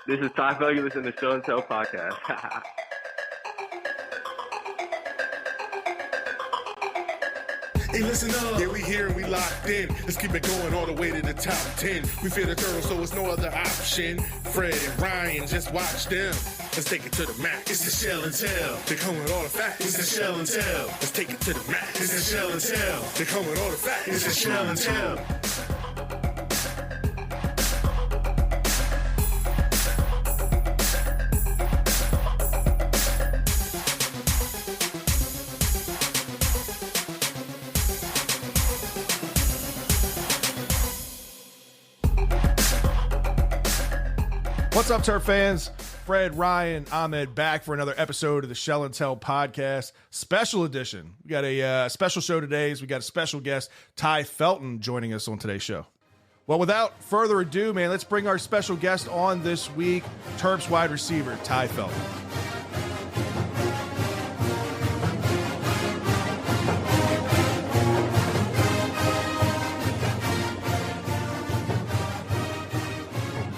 This is Tai Felton. You listen to the Show and Tell podcast. Hey, listen up. Yeah, we here and we locked in. Let's keep it going all the way to the top 10. We feel the turtle, so it's no other option. Fred and Ryan, just watch them. Let's take it to the max. It's the Shell and Tell. They come with all the facts. It's the Shell and Tell. Let's take it to the max. It's the Shell and Tell. They come with all the facts. It's the Shell and Tell. What's up, Turf fans? Fred, Ryan, Ahmed back for another episode of the Shell and Tell podcast, special edition. We got a special show today. We got a special guest, Tai Felton, joining us on today's show. Well, without further ado, man, let's bring our special guest on this week, Terps wide receiver, Tai Felton.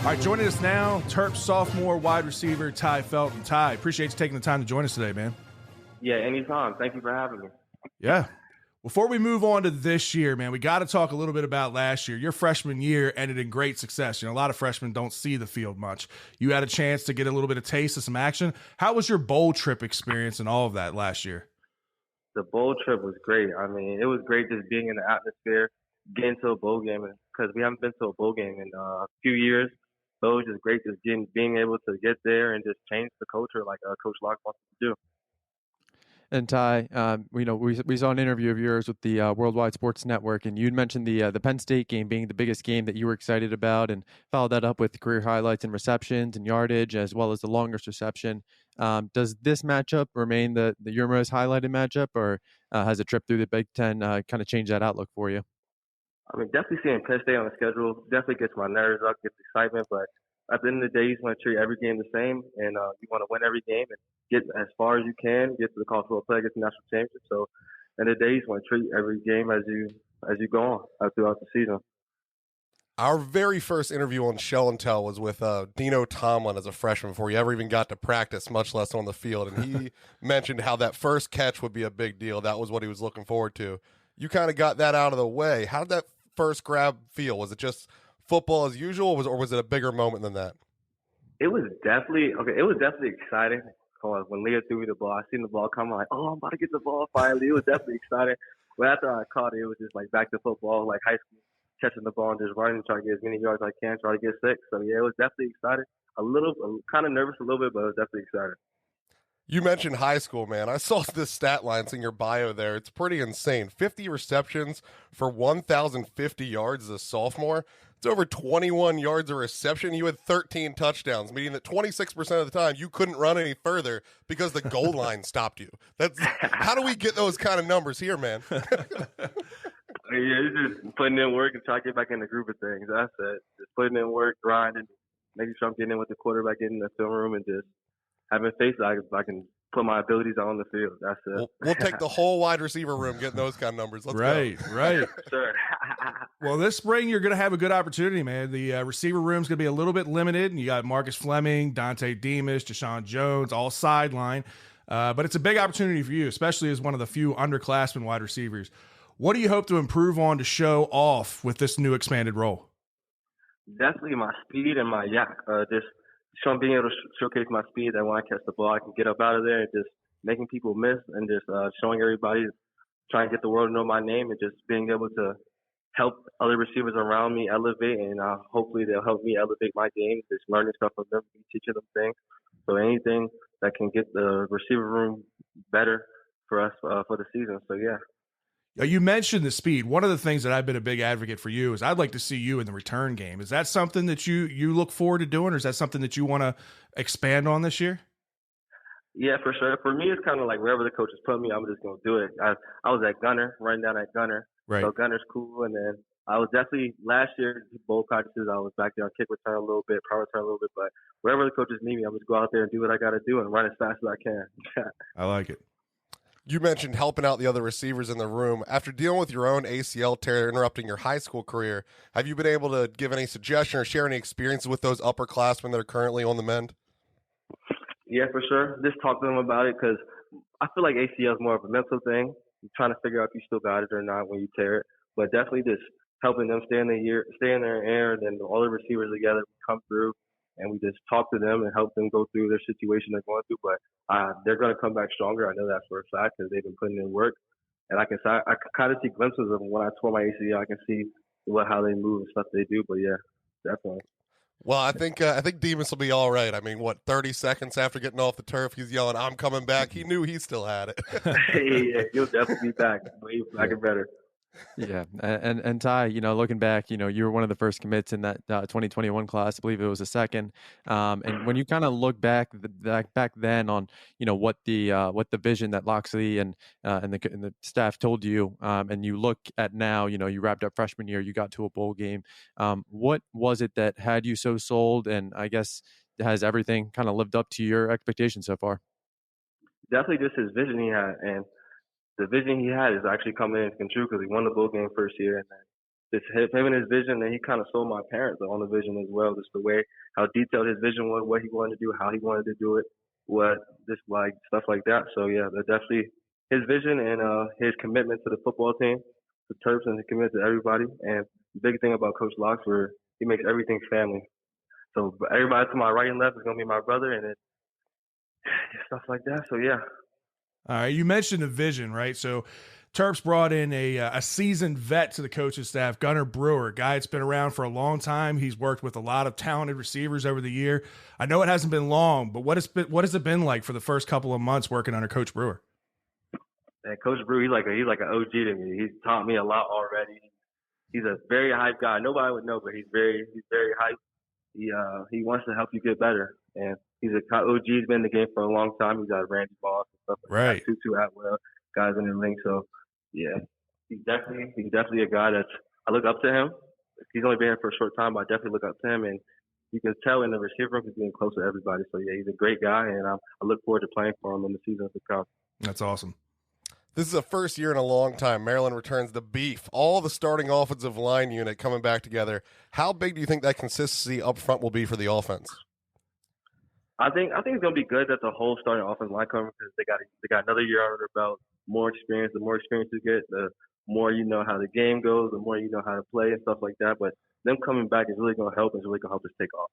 All right, joining us now, Terps sophomore wide receiver, Tai Felton. Tai, appreciate you taking the time to join us today, man. Yeah, anytime. Thank you for having me. Yeah. Before we move on to this year, man, we got to talk a little bit about last year. Your freshman year ended in great success. You know, a lot of freshmen don't see the field much. You had a chance to get a little bit of taste of some action. How was your bowl trip experience and all of that last year? The bowl trip was great. I mean, it was great just being in the atmosphere, getting to a bowl game, because we haven't been to a bowl game in a few years. So it was just great just being able to get there and just change the culture like Coach Locke wants to do. And Tai, we saw an interview of yours with the Worldwide Sports Network, and you'd mentioned the Penn State game being the biggest game that you were excited about, and followed that up with career highlights and receptions and yardage, as well as the longest reception. Does this matchup remain your most highlighted matchup, or has a trip through the Big Ten kind of changed that outlook for you? I mean, definitely seeing Penn State on the schedule definitely gets my nerves up, gets excitement. But at the end of the day, you just want to treat every game the same, and you want to win every game and get as far as you can, get to the college football play, get to the national championship. So at the end of the day, you just want to treat every game as you go on throughout the season. Our very first interview on Shell and Tell was with Dino Tomlin as a freshman before he ever even got to practice, much less on the field. And he mentioned how that first catch would be a big deal. That was what he was looking forward to. You kind of got that out of the way. How did that first grab feel? Was it just football as usual, or was it a bigger moment than that? It was definitely exciting. When Leah threw me the ball, I seen the ball come. I'm like, oh, I'm about to get the ball finally. It was definitely exciting. But after I caught it, it was just like back to football, like high school, catching the ball and just running, trying to get as many yards as I can, try to get 6. So yeah, it was definitely exciting. I'm kind of nervous a little bit, but it was definitely exciting. You mentioned high school, man. I saw this stat lines in your bio there. It's pretty insane. 50 receptions for 1,050 yards as a sophomore. It's over 21 yards a reception. You had 13 touchdowns, meaning that 26% of the time you couldn't run any further because the goal line stopped you. How do we get those kind of numbers here, man? Yeah, it's just putting in work and trying to get back in the groove of things. That's it. Just putting in work, grinding, making sure I'm getting in with the quarterback, getting in the film room, and just having faith that I can put my abilities on the field. That's it. We'll take the whole wide receiver room getting those kind of numbers. Let's go. Right. Sure. Well, this spring you're going to have a good opportunity, man. The receiver room's going to be a little bit limited, and you got Marcus Fleming, Dante Demas, Deshaun Jones, all sideline. But it's a big opportunity for you, especially as one of the few underclassmen wide receivers. What do you hope to improve on to show off with this new expanded role? Definitely my speed and my yak. Just being able to showcase my speed, that when I catch the ball, I can get up out of there and just making people miss, and just showing everybody, trying to get the world to know my name, and just being able to help other receivers around me elevate, and hopefully they'll help me elevate my game, just learning stuff from them, teaching them things. So anything that can get the receiver room better for us for the season. So, yeah. You mentioned the speed. One of the things that I've been a big advocate for you is I'd like to see you in the return game. Is that something that you look forward to doing, or is that something that you want to expand on this year? Yeah, for sure. For me, it's kind of like wherever the coaches put me, I'm just going to do it. I was at Gunner, running down at Gunner. Right. So Gunner's cool. And then I was definitely, last year, bowl practices, I was back there on kick return a little bit, power return a little bit. But wherever the coaches need me, I'm just go out there and do what I got to do and run as fast as I can. I like it. You mentioned helping out the other receivers in the room. After dealing with your own ACL tear interrupting your high school career, have you been able to give any suggestion or share any experiences with those upperclassmen that are currently on the mend? Yeah, for sure. Just talk to them about it because I feel like ACL is more of a mental thing. You're trying to figure out if you still got it or not when you tear it. But definitely just helping them stay in their air, and then all the receivers together come through, and we just talk to them and help them go through their situation they're going through. But they're going to come back stronger. I know that for a fact because they've been putting in work. And I can kind of see glimpses of them when I tore my ACL. I can see how they move and stuff they do. But yeah, definitely. Well, I think Demas will be all right. I mean, 30 seconds after getting off the turf, he's yelling, "I'm coming back." He knew he still had it. Yeah, he'll definitely be back. He'll be back and better. Yeah, and Ty, looking back, you were one of the first commits in that 2021 class. I believe it was the second. And when you kind of look back then on, what the vision that Loxley and the staff told you, and you look at now, you wrapped up freshman year, you got to a bowl game. What was it that had you so sold? And I guess has everything kind of lived up to your expectations so far? Definitely, just his vision he had, and the vision he had is actually coming in true because he won the bowl game first year, and then just him and his vision, and he kind of sold my parents on the vision as well, just the way how detailed his vision was, what he wanted to do, how he wanted to do it, just like stuff like that. So yeah, they're definitely his vision and his commitment to the football team, the Terps, and his commitment to everybody. And the big thing about Coach Locke, where he makes everything family. So everybody to my right and left is gonna be my brother, and stuff like that. So yeah. All right, you mentioned the vision, right? So Terps brought in a seasoned vet to the coaching staff, Gunnar Brewer, a guy that's been around for a long time. He's worked with a lot of talented receivers over the year. I know it hasn't been long, but what has it been like for the first couple of months working under Coach Brewer? And Coach Brewer, he's like an OG to me. He's taught me a lot already. He's a very hype guy. Nobody would know, but he's very hype. He wants to help you get better, and he's an OG. He's been in the game for a long time. He's got Randy Moss and stuff like right. that. Tutu Atwell, guys in the ring. So yeah, he's definitely a guy that I look up to him. He's only been here for a short time, but I definitely look up to him, and you can tell in the receiver room he's getting close to everybody. So yeah, he's a great guy, and I look forward to playing for him in the season to come. That's awesome. This is the first year in a long time Maryland returns the beef. All the starting offensive line unit coming back together. How big do you think that consistency up front will be for the offense? I think it's gonna be good that the whole starting offensive line comes because they got another year under their belt, more experience. The more experience you get, the more you know how the game goes, the more you know how to play and stuff like that. But them coming back is really gonna help. It's really gonna help us take off.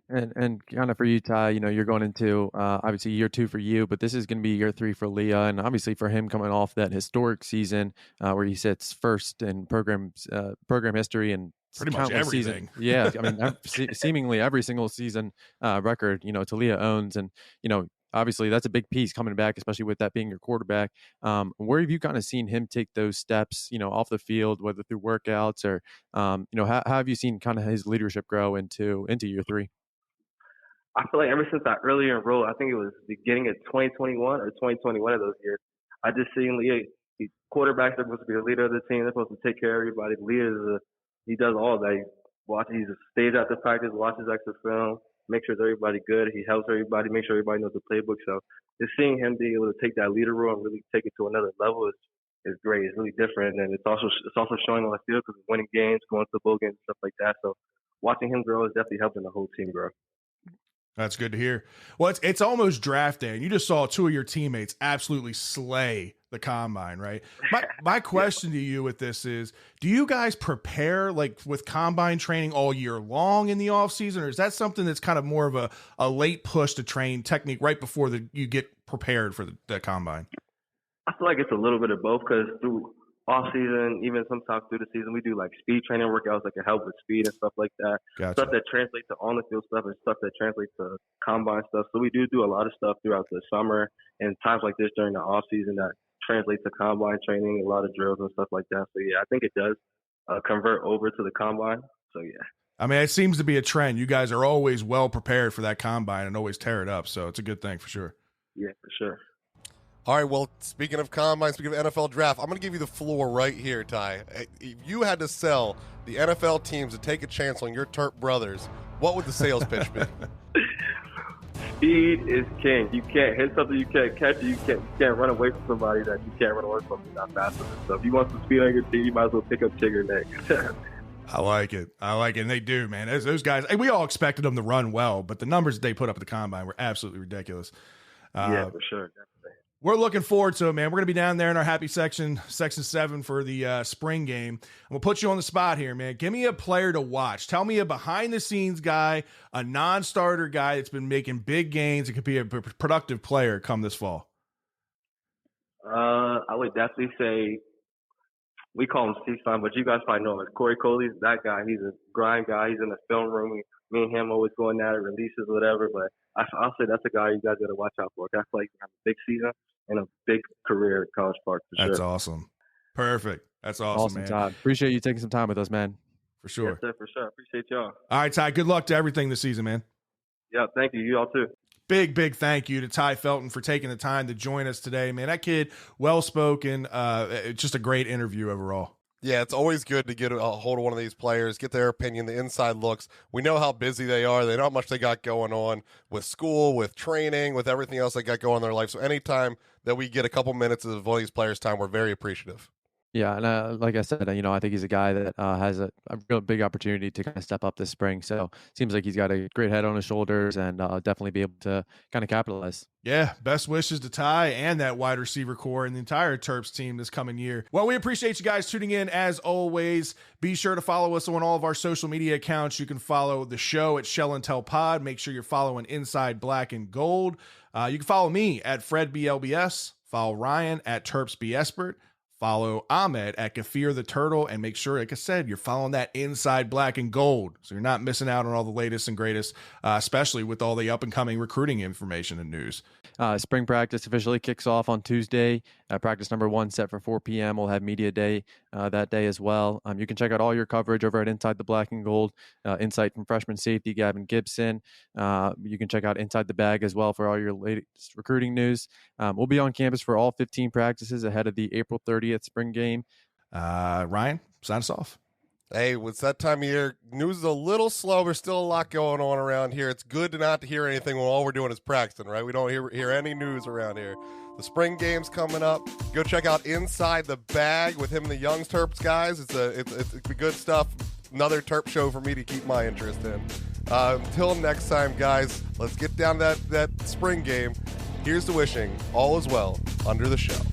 And kind of for you, Ty, you're going into obviously year 2 for you, but this is going to be year 3 for Leah, and obviously for him coming off that historic season where he sits first in program history and pretty much everything. Yeah, I mean, seemingly every single season record, Talia owns, and obviously that's a big piece coming back, especially with that being your quarterback. Where have you kind of seen him take those steps, off the field, whether through workouts or, how have you seen kind of his leadership grow into year 3? I feel like ever since I earlier enrolled, I think it was beginning of 2021 or 2021 of those years, I just seen Leah. Quarterbacks are supposed to be the leader of the team. They're supposed to take care of everybody. Leah he does all that. He stays at the practice, watches extra film, makes sure everybody good. He helps everybody, make sure everybody knows the playbook. So just seeing him be able to take that leader role and really take it to another level is great. It's really different, and it's also showing on the field because we're winning games, going to the bowl games, and stuff like that. So watching him grow is definitely helping the whole team grow. That's good to hear. Well, it's almost draft day, and you just saw 2 of your teammates absolutely slay the combine, right? My question to you with this is, do you guys prepare like with combine training all year long in the off season, or is that something that's kind of more of a late push to train technique right before you get prepared for the combine? I feel like it's a little bit of both because through off season, even sometimes through the season, we do like speed training workouts that can help with speed and stuff like that. Gotcha. Stuff that translates to on the field stuff and stuff that translates to combine stuff. So we do a lot of stuff throughout the summer and times like this during the off season that translates to combine training, a lot of drills and stuff like that. So yeah, I think it does convert over to the combine. So yeah. I mean, it seems to be a trend. You guys are always well prepared for that combine and always tear it up. So it's a good thing for sure. Yeah, for sure. All right, well, speaking of combine, speaking of NFL draft, I'm going to give you the floor right here, Ty. If you had to sell the NFL teams to take a chance on your Terp brothers, what would the sales pitch be? speed is king. You can't hit something, you can't catch it, you can't run away from somebody that you can't run away from. You're not fast enough. So if you want some speed on your team, you might as well pick up Tigger next. I like it. And they do, man. Those guys, and we all expected them to run well, but the numbers they put up at the combine were absolutely ridiculous. Yeah, for sure. Definitely. We're looking forward to it, man. We're going to be down there in our happy section 7 for the spring game. I'm going to put you on the spot here, man. Give me a player to watch. Tell me a behind-the-scenes guy, a non-starter guy that's been making big gains and could be a productive player come this fall. I would definitely say, we call him C-Sign, but you guys probably know him. Corey Coley's that guy. He's a grind guy. He's in the film room. Me and him always going at it, releases, whatever. But I'll say that's a guy you guys got to watch out for. I feel like he's having a big season and a big career at College Park for sure. That's awesome. Perfect. That's awesome, man. Todd. Appreciate you taking some time with us, man. For sure. Yes, sir, for sure. Appreciate y'all. All right, Ty, good luck to everything this season, man. Yeah, thank you. You all too. Big thank you to Tai Felton for taking the time to join us today, man. That kid, well-spoken, just a great interview overall. Yeah, it's always good to get a hold of one of these players, get their opinion, the inside looks. We know how busy they are. They know how much they got going on with school, with training, with everything else they got going in their life. So anytime that we get a couple minutes of one of these players' time, we're very appreciative. Yeah, and like I said, I think he's a guy that has a real big opportunity to kind of step up this spring. So seems like he's got a great head on his shoulders and definitely be able to kind of capitalize. Yeah, best wishes to Ty and that wide receiver core and the entire Terps team this coming year. Well, we appreciate you guys tuning in as always. Be sure to follow us on all of our social media accounts. You can follow the show at Shell and Tell Pod. Make sure you're following Inside Black and Gold. You can follow me at FredBLBS. Follow Ryan at TerpsBEspert. Follow Ahmed at Gafir the Turtle, and make sure, like I said, you're following that Inside Black and Gold, so you're not missing out on all the latest and greatest, especially with all the up-and-coming recruiting information and news. Spring practice officially kicks off on Tuesday. Practice number 1 set for 4 p.m. We'll have media day that day as well. You can check out all your coverage over at Inside the Black and Gold. Insight from freshman safety Gavin Gibson. You can check out Inside the Bag as well for all your latest recruiting news. We'll be on campus for all 15 practices ahead of the April 30th spring game. Ryan, sign us off. Hey, it's that time of year. News is a little slow. There's still a lot going on around here. It's good to not hear anything when all we're doing is practicing, right? We don't hear any news around here. The spring game's coming up. Go check out Inside the Bag with him and the Young Terps guys. It's good stuff. Another Terp show for me to keep my interest in. Until next time, guys, let's get down to that spring game. Here's to wishing all is well under the shell.